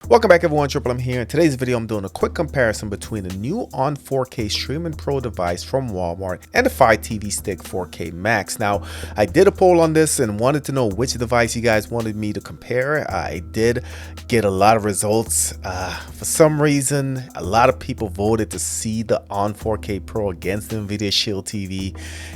Welcome back everyone, Triple M here. In today's video, I'm doing a quick comparison between the new On 4K Streaming Pro device from Walmart and the Fire TV Stick 4K Max. Now, I did a poll on this and wanted to know which device you guys wanted me to compare. I did get a lot of results. For some reason, a lot of people voted to see the On 4K Pro against the NVIDIA Shield TV.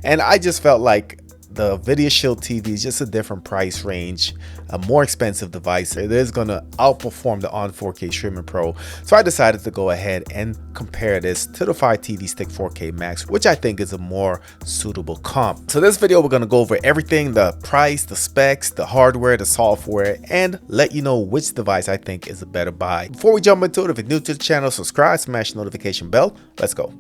And I just felt like the NVIDIA Shield TV is just a different price range, a more expensive device. It is going to outperform the On 4K Streaming Pro. So I decided to go ahead and compare this to the Fire TV Stick 4K Max, which I think is a more suitable comp. So this video, we're going to go over everything, the price, the specs, the hardware, the software, and let you know which device I think is a better buy. Before we jump into it, if you're new to the channel, subscribe, smash the notification bell. Let's go.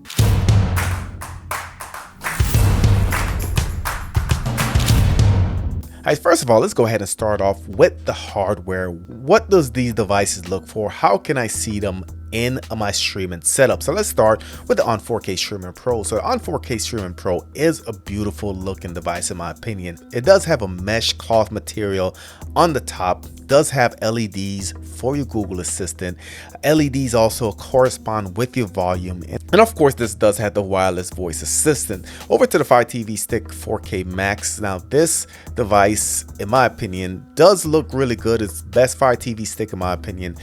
First of all, let's go ahead and start off with the hardware. What does these devices look for? How can I see them in my streaming setup? So let's start with the On 4K Streaming Pro. So the On 4K Streaming Pro is a beautiful looking device in my opinion. It does have a mesh cloth material on the top, does have LEDs for your Google Assistant. LEDs also correspond with your volume, and of course this does have the wireless voice assistant. Over to the Fire TV Stick 4K Max. Now this device, in my opinion, does look really good. It's the best Fire TV Stick in my opinion,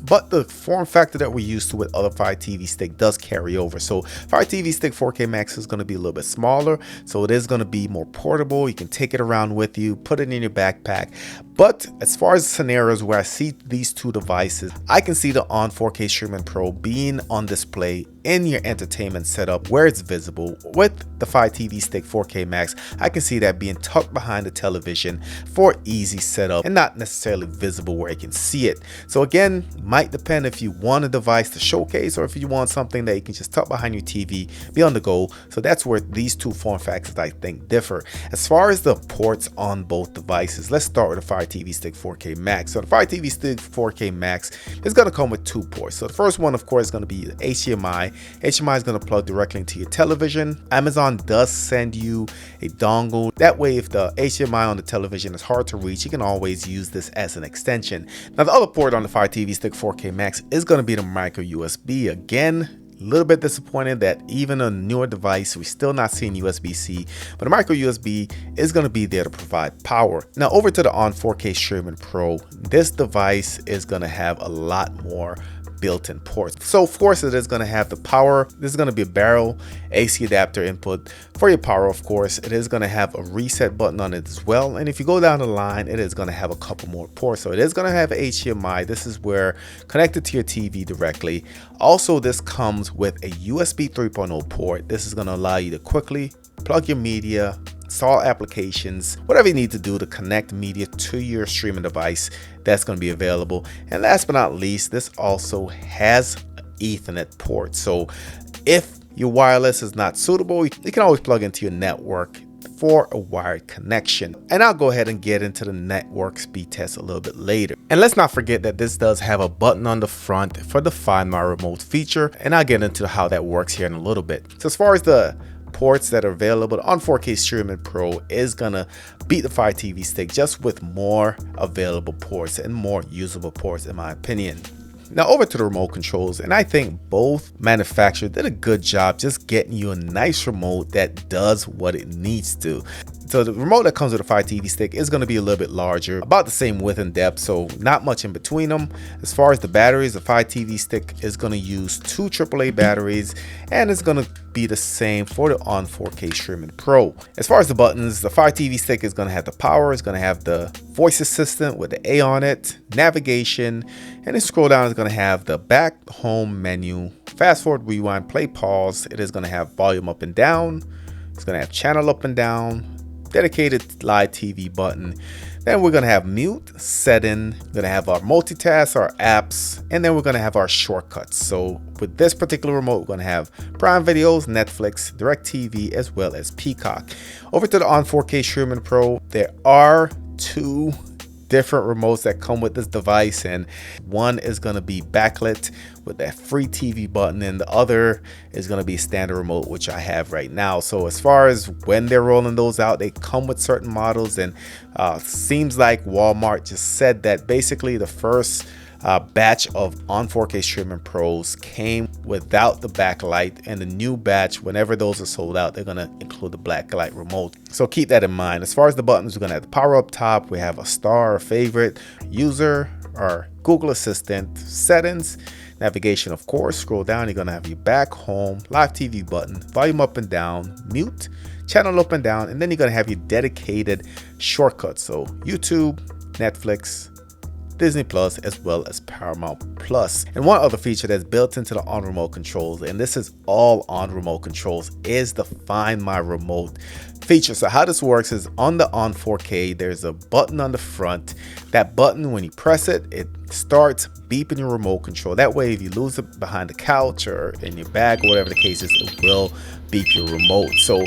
but the form factor that we're used to with other Fire TV Stick does carry over. So Fire TV Stick 4K Max is going to be a little bit smaller, so it is going to be more portable. You can take it around with you, put it in your backpack. But as far as scenarios where I see these two devices, I can see the On 4K Streaming Pro being on display in your entertainment setup where it's visible. With the Fire TV Stick 4K Max, I can see that being tucked behind the television for easy setup and not necessarily visible where you can see it. So again, might depend if you want a device to showcase or if you want something that you can just tuck behind your TV, be on the go. So that's where these two form factors I think differ. As far as the ports on both devices, let's start with the Fire TV Stick 4K Max. So the Fire TV Stick 4K Max is going to come with two ports. So the first one, of course, is going to be the HDMI. HDMI is going to plug directly into your television. Amazon does send you a dongle. That way, if the HDMI on the television is hard to reach, you can always use this as an extension. Now, the other port on the Fire TV Stick 4K Max is going to be the micro USB. Again, a little bit disappointed that even a newer device, we're still not seeing USB-C, but a micro USB is going to be there to provide power. Now over to the On 4K Streaming Pro, this device is going to have a lot more built-in ports. So of course it is going to have the power. This is going to be a barrel AC adapter input for your power. Of course it is going to have a reset button on it as well, and if you go down the line, it is going to have a couple more ports. So it is going to have HDMI. This is where connected to your TV directly. Also, this comes with a USB 3.0 port. This is going to allow you to quickly plug your media, install applications, whatever you need to do to connect media to your streaming device. That's going to be available. And last but not least, this also has Ethernet port. So if your wireless is not suitable, you can always plug into your network for a wired connection. And I'll go ahead and get into the network speed test a little bit later. And let's not forget that this does have a button on the front for the Find My Remote feature, and I'll get into how that works here in a little bit. So as far as the ports that are available, the On 4K Streaming Pro is gonna beat the Fire TV Stick just with more available ports and more usable ports in my opinion. Now over to the remote controls, and I think both manufacturers did a good job just getting you a nice remote that does what it needs to. So the remote that comes with the Fire TV Stick is going to be a little bit larger, about the same width and depth, so not much in between them. As far as the batteries, the Fire TV Stick is going to use two AAA batteries, and it's going to be the same for the On 4K Streaming Pro. As far as the buttons, the Fire TV Stick is going to have the power, it's going to have the voice assistant with the A on it, navigation, and then scroll down, it's going to have the back home menu, fast forward, rewind, play, pause. It is going to have volume up and down, it's going to have channel up and down, dedicated live TV button. Then we're going to have mute, setting, we're going to have our multitask, our apps, and then we're going to have our shortcuts. So with this particular remote, we're going to have Prime Videos, Netflix, DirecTV, as well as Peacock. Over to the On 4K Streaming Pro, there are two different remotes that come with this device, and one is going to be backlit with that free TV button, and the other is going to be a standard remote, which I have right now. So as far as when they're rolling those out, they come with certain models, and seems like Walmart just said that basically the first batch of on 4K Streaming Pros came without the backlight, and the new batch, whenever those are sold out, they're going to include the backlight remote. So keep that in mind. As far as the buttons, we're going to have the power up top. We have a star, a favorite, user, or Google Assistant, settings, navigation, of course. Scroll down, you're going to have your back, home, live TV button, volume up and down, mute, channel up and down, and then you're going to have your dedicated shortcuts. So YouTube, Netflix, Disney Plus, as well as Paramount Plus. And one other feature that's built into the on remote controls, and this is all on remote controls, is the Find My Remote feature. So how this works is on the on 4K, there's a button on the front. That button, when you press it, it starts beeping your remote control. That way, if you lose it behind the couch or in your bag or whatever the case is, it will beep your remote. So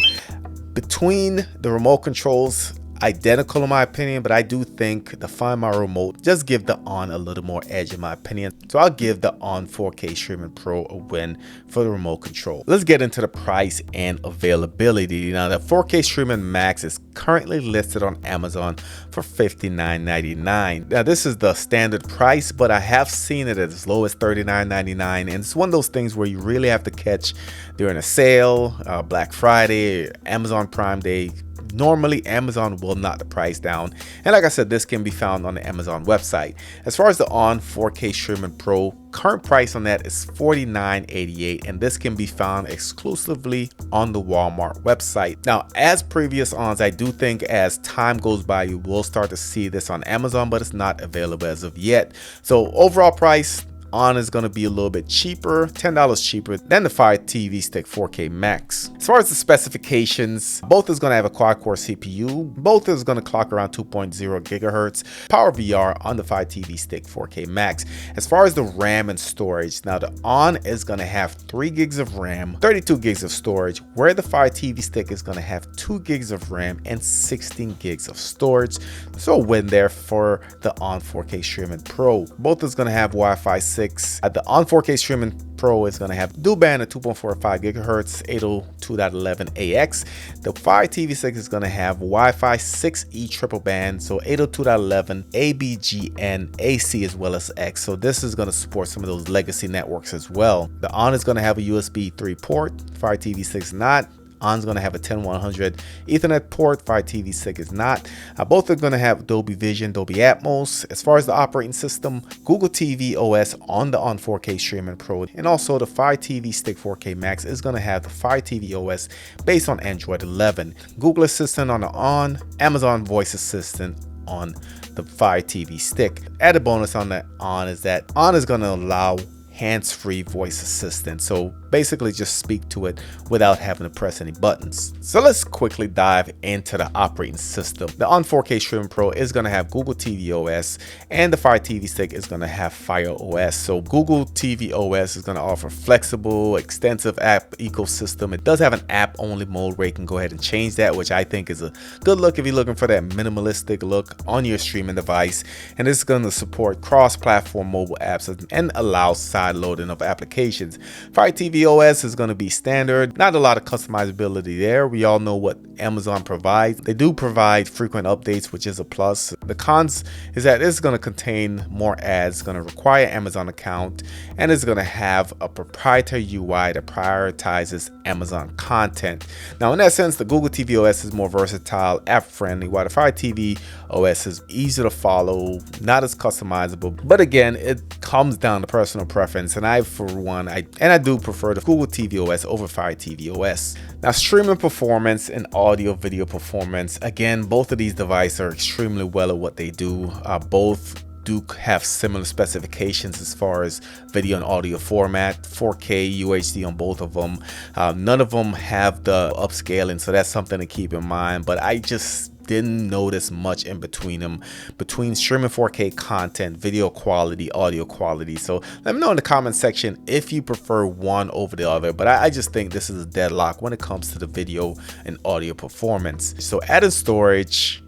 between the remote controls, identical in my opinion, but I do think the Find My Remote just give the on a little more edge in my opinion. So I'll give the on 4K Streaming Pro a win for the remote control. Let's get into the price and availability. Now the 4K Streaming Max is currently listed on Amazon for $59.99. Now this is the standard price, but I have seen it as low as $39.99, and it's one of those things where you really have to catch during a sale, Black Friday, Amazon Prime Day. Normally Amazon will knock the price down, and like I said, this can be found on the Amazon website. As far as the on 4K Streaming Pro, current price on that is $49.88, and this can be found exclusively on the Walmart website. Now, as previous ons, I do think as time goes by, you will start to see this on Amazon, but it's not available as of yet. So overall price on is going to be a little bit cheaper, $10 cheaper than the Fire TV Stick 4K Max. As far as the specifications, both is going to have a quad-core CPU. Both is going to clock around 2.0 gigahertz. Power VR on the Fire TV Stick 4K Max. As far as the RAM and storage, now the on is going to have 3 gigs of RAM, 32 gigs of storage, where the Fire TV Stick is going to have 2 gigs of RAM and 16 gigs of storage. So a win there for the on 4K Streaming Pro. Both is going to have Wi-Fi 6. The on 4K Streaming Pro is going to have dual band at 2.45 gigahertz, 802.11ax. The Fire TV Stick is going to have Wi-Fi 6E triple band, so 802.11 ABGN AC as well as X. So this is going to support some of those legacy networks as well. The on is going to have a USB 3 port, Fire TV Stick is not. On's going to have a 10100 Ethernet port. Fire TV Stick is not. Both are going to have Dolby Vision, Dolby Atmos. As far as the operating system, Google TV OS on the on 4K Streaming Pro, and also the Fire TV Stick 4K Max is going to have the Fire TV OS based on Android 11. Google Assistant on the on, Amazon Voice Assistant on the Fire TV Stick. Added bonus on the on is that on is going to allow hands-free voice assistant, so basically just speak to it without having to press any buttons. So let's quickly dive into the operating system. The on 4K Streaming Pro is going to have Google TV OS, and the Fire TV Stick is going to have Fire OS. So Google TV OS is going to offer flexible, extensive app ecosystem. It does have an app-only mode where you can go ahead and change that, which I think is a good look if you're looking for that minimalistic look on your streaming device. And it's going to support cross-platform mobile apps and allow side loading of applications. Fire TV OS is going to be standard. Not a lot of customizability there. We all know what Amazon provides. They do provide frequent updates, which is a plus. The cons is that it's going to contain more ads, going to require Amazon account, and it's going to have a proprietary UI that prioritizes Amazon content. Now, in that sense, the Google TV OS is more versatile, app-friendly, while the Fire TV OS is easy to follow, not as customizable. But again, it comes down to personal preference, and I, for one, I do prefer the Google TV OS over Fire TV OS. Now, streaming performance and audio video performance, again, both of these devices are extremely well at what they do. Both do have similar specifications as far as video and audio format, 4K UHD on both of them. None of them have the upscaling, so that's something to keep in mind, but I just didn't notice much in between them, between streaming 4K content, video quality, audio quality. So let me know in the comment section if you prefer one over the other, but I just think this is a deadlock when it comes to the video and audio performance. So added storage,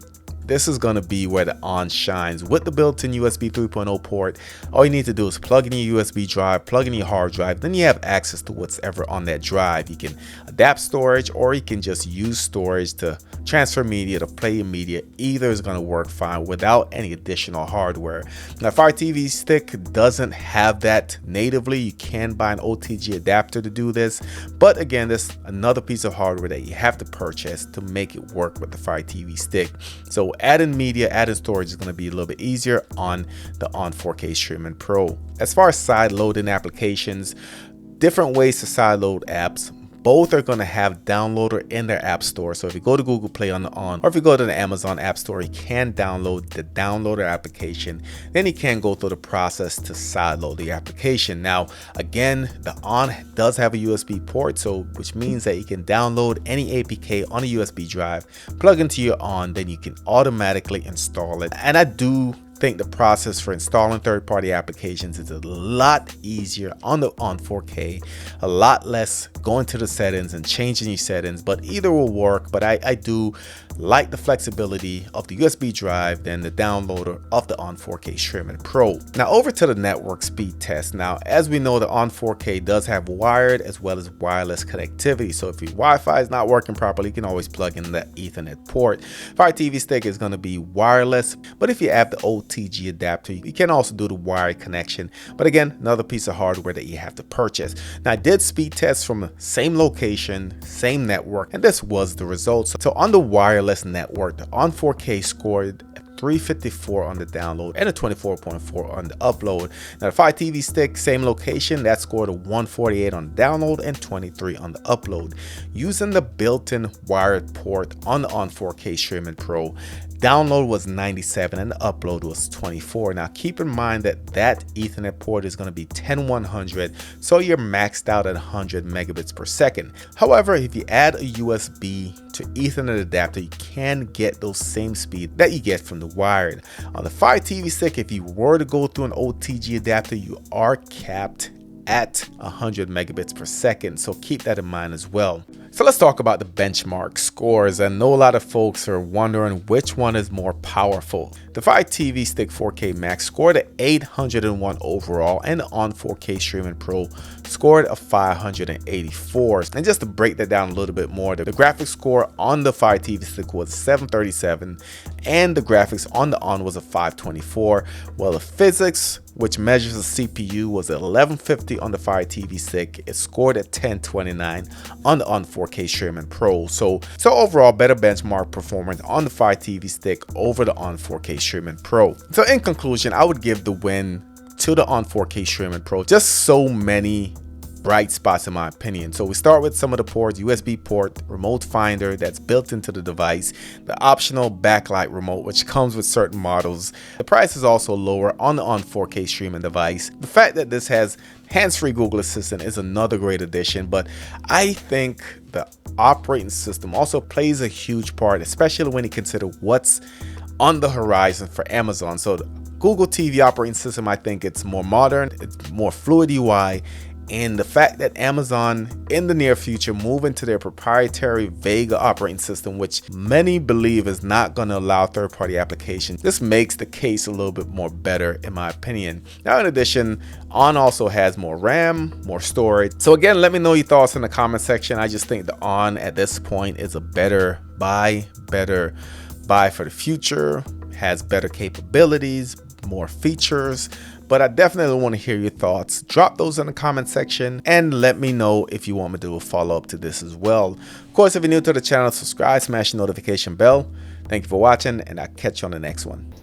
this is going to be where the on shines. With the built-in USB 3.0 port, all you need to do is plug in your USB drive, plug in your hard drive, then you have access to what's ever on that drive. You can adapt storage, or you can just use storage to transfer media, to play your media. Either is going to work fine without any additional hardware. Now, Fire TV Stick doesn't have that natively. You can buy an OTG adapter to do this, but again, there's another piece of hardware that you have to purchase to make it work with the Fire TV Stick. So adding media, adding storage is going to be a little bit easier on the On 4K Streaming Pro. As far as side loading applications, different ways to side load apps. Both are going to have downloader in their app store. So if you go to Google Play on the On, or if you go to the Amazon App Store, you can download the downloader application. Then you can go through the process to sideload the application. Now, again, the On does have a USB port, so which means that you can download any APK on a USB drive, plug into your On, then you can automatically install it. And I do think the process for installing third-party applications is a lot easier on the On 4K, a lot less going to the settings and changing your settings, but either will work. But I do like the flexibility of the USB drive than the downloader of the On 4K Streaming Pro. Now over to the network speed test. Now, as we know, the On 4K does have wired as well as wireless connectivity. So if your Wi-Fi is not working properly, you can always plug in the Ethernet port. Fire TV Stick is going to be wireless, but if you have the OTG adapter, you can also do the wired connection. But again, another piece of hardware that you have to purchase. Now, I did speed tests from the same location, same network, and this was the results. So on the wireless network, the On 4K scored 354 on the download and a 24.4 on the upload. Now the Fire TV Stick, same location, that scored a 148 on the download and 23 on the upload. Using the built-in wired port on the On 4K Streaming Pro, download was 97 and the upload was 24. Now keep in mind that that Ethernet port is going to be 10100, so you're maxed out at 100 megabits per second. However, if you add a USB to Ethernet adapter, you can get those same speed that you get from the wired. On the Fire TV Stick, if you were to go through an OTG adapter, you are capped at 100 megabits per second, so keep that in mind as well. So let's talk about the benchmark scores. I know a lot of folks are wondering which one is more powerful. The Fire TV Stick 4K Max scored an 801 overall, and the On 4K Streaming Pro scored a 584. And just to break that down a little bit more, the graphics score on the Fire TV Stick was 737, and the graphics on the On was a 524. While the physics, which measures the CPU, was 1150 on the Fire TV Stick. It scored at 1029 on the On 4K Streaming Pro. So overall, better benchmark performance on the Fire TV Stick over the On 4K Streaming Pro. So in conclusion, I would give the win to the On 4K Streaming Pro. Just so many bright spots in my opinion. So we start with some of the ports: USB port, remote finder that's built into the device, the optional backlight remote which comes with certain models. The price is also lower on the On 4K streaming device. The fact that this has hands-free Google Assistant is another great addition, but I think the operating system also plays a huge part, especially when you consider what's on the horizon for Amazon. So the Google TV operating system, I think it's more modern, it's more fluid UI, and the fact that Amazon in the near future move into their proprietary Vega operating system, which many believe is not going to allow third-party applications, this makes the case a little bit more better in my opinion. Now in addition, On also has more RAM, more storage. So again, let me know your thoughts in the comment section. I just think the On at this point is a better buy for the future, has better capabilities, more features. But I definitely want to hear your thoughts. Drop those in the comment section and let me know if you want me to do a follow-up to this as well. Of course, if you're new to the channel, subscribe, smash the notification bell. Thank you for watching, and I'll catch you on the next one.